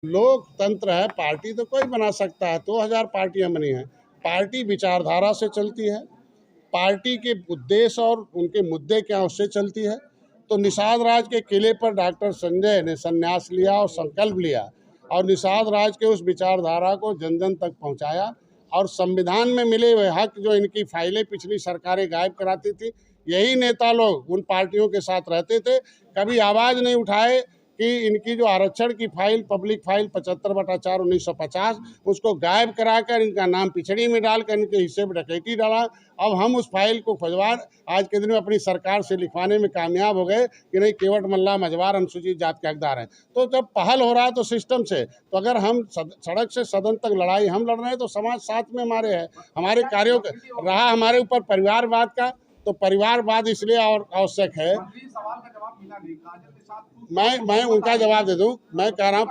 लोकतंत्र है, पार्टी तो कोई बना सकता है। 2000 पार्टियां बनी हैं। पार्टी विचारधारा से चलती है, पार्टी के उद्देश्य और उनके मुद्दे क्या उससे चलती है। तो निषाद राज के किले पर डॉक्टर संजय ने संन्यास लिया और संकल्प लिया और निषाद राज के उस विचारधारा को जन जन तक पहुंचाया। और संविधान में मिले हुए हक जो इनकी फाइलें पिछली सरकारें गायब कराती थी, यही नेता लोग उन पार्टियों के साथ रहते थे। कभी आवाज़ नहीं उठाए कि इनकी जो आरक्षण की फाइल, पब्लिक फाइल 75/4/1950, उसको गायब कराकर इनका नाम पिछड़ी में डालकर इनके हिस्से में डकैती डाला। अब हम उस फाइल को खुदवार आज के दिन में अपनी सरकार से लिखवाने में कामयाब हो गए कि नहीं, केवट मल्ला मझवार अनुसूचित जात के हकदार हैं। तो जब पहल हो रहा है तो सिस्टम से, तो अगर हम सड़क से सदन तक लड़ाई हम लड़ रहे हैं तो समाज साथ में हमारे है। हमारे कार्यों रहा हमारे ऊपर परिवारवाद का, तो परिवारवाद इसलिए और आवश्यक है। मैं उनका जवाब दे दूं। मैं कह रहा हूं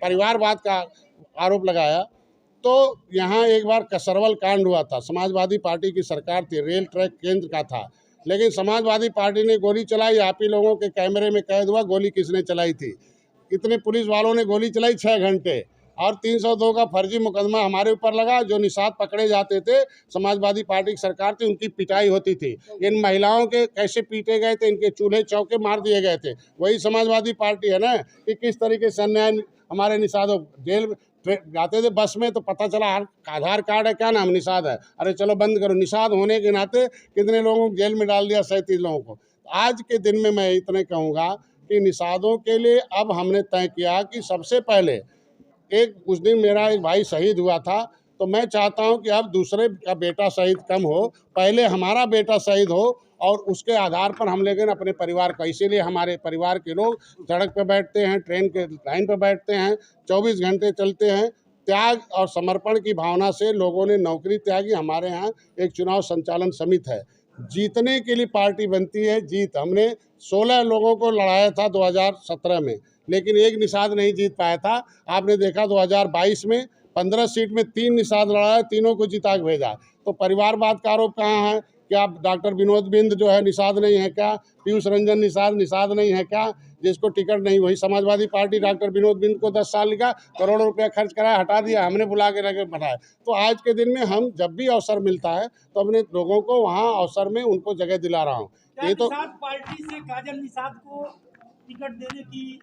परिवारवाद का आरोप लगाया तो यहाँ एक बार कसरवल कांड हुआ था। समाजवादी पार्टी की सरकार थी, रेल ट्रैक केंद्र का था, लेकिन समाजवादी पार्टी ने गोली चलाई। आप ही लोगों के कैमरे में कैद हुआ गोली किसने चलाई थी। कितने पुलिस वालों ने गोली चलाई 6 घंटे, और 302 का फर्जी मुकदमा हमारे ऊपर लगा। जो निषाद पकड़े जाते थे, समाजवादी पार्टी की सरकार थी, उनकी पिटाई होती थी। इन महिलाओं के कैसे पीटे गए थे, इनके चूल्हे चौके मार दिए गए थे। वही समाजवादी पार्टी है ना कि किस तरीके से अन्याय हमारे निषादों जेल जाते थे बस में, तो पता चला आधार कार्ड है, क्या नाम निषाद है, अरे चलो बंद करो। निषाद होने के नाते कितने लोगों को जेल में डाल दिया, 37 लोगों को। आज के दिन में मैं इतने कहूँगा कि निषादों के लिए अब हमने तय किया कि सबसे पहले उस दिन मेरा एक भाई शहीद हुआ था, तो मैं चाहता हूं कि अब दूसरे का बेटा शहीद कम हो, पहले हमारा बेटा शहीद हो और उसके आधार पर हम लेकिन अपने परिवार का। इसीलिए हमारे परिवार के लोग सड़क पर बैठते हैं, ट्रेन के लाइन पर बैठते हैं, 24 घंटे चलते हैं। त्याग और समर्पण की भावना से लोगों ने नौकरी त्यागी। हमारे यहाँ एक चुनाव संचालन समिति है, जीतने के लिए पार्टी बनती है। जीत हमने 16 लोगों को लड़ाया था 2017 में, लेकिन एक निषाद नहीं जीत पाया था। आपने देखा 2022 में 15 सीट में 3 निषाद लड़ाया, तीनों को जिता के भेजा। तो परिवारवाद का आरोप कहाँ है? क्या डॉक्टर विनोद बिंद जो है निषाद नहीं है क्या? पीयूष रंजन निषाद नहीं है क्या? जिसको टिकट नहीं, वही समाजवादी पार्टी डॉक्टर विनोद बिंद को 10 साल लिखा, करोड़ों रुपया खर्च कराया, हटा दिया, हमने बुला के रखे बनाया। तो आज के दिन में हम जब भी अवसर मिलता है तो अपने लोगों को वहाँ अवसर में उनको जगह दिला रहा हूँ। ये तो पार्टी से काजल निषाद को टिकट देने की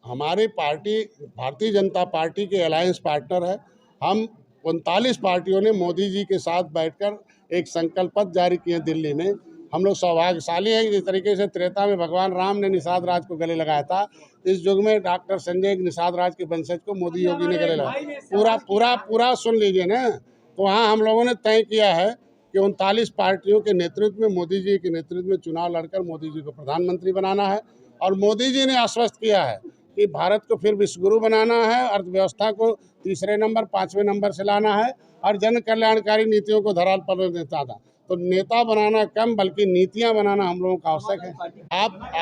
हमारी पार्टी भारतीय जनता पार्टी के अलायंस पार्टनर है। हम 39 पार्टियों ने मोदी जी के साथ बैठकर एक संकल्प पत्र जारी किए दिल्ली में। हम लोग सौभाग्यशाली हैं। जिस तरीके से त्रेता में भगवान राम ने निषाद राज को गले लगाया था, इस युग में डॉक्टर संजय निषाद राज के वंशज को मोदी योगी ने गले लगाया। पूरा सुन लीजिए ना। तो वहाँ हम लोगों ने तय किया है कि 39 पार्टियों के नेतृत्व में, मोदी जी के नेतृत्व में चुनाव लड़कर मोदी जी को प्रधानमंत्री बनाना है। और मोदी जी ने आश्वस्त किया है कि भारत को फिर विश्वगुरु बनाना है, अर्थव्यवस्था को तीसरे नंबर 5वें नंबर से लाना है और जन कल्याणकारी नीतियों को धरातल पर देता था। तो नेता बनाना कम बल्कि नीतियां बनाना हम लोगों का आवश्यक है।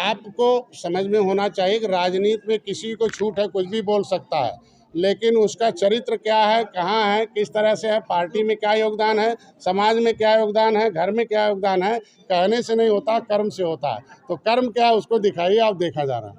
आपको समझ में होना चाहिए कि राजनीति में किसी को छूट है, कुछ भी बोल सकता है, लेकिन उसका चरित्र क्या है, कहाँ है, किस तरह से है, पार्टी में क्या योगदान है, समाज में क्या योगदान है, घर में क्या योगदान है, कहने से नहीं होता, कर्म से होता है। तो कर्म क्या है उसको दिखाइए, आप देखा जा रहा है।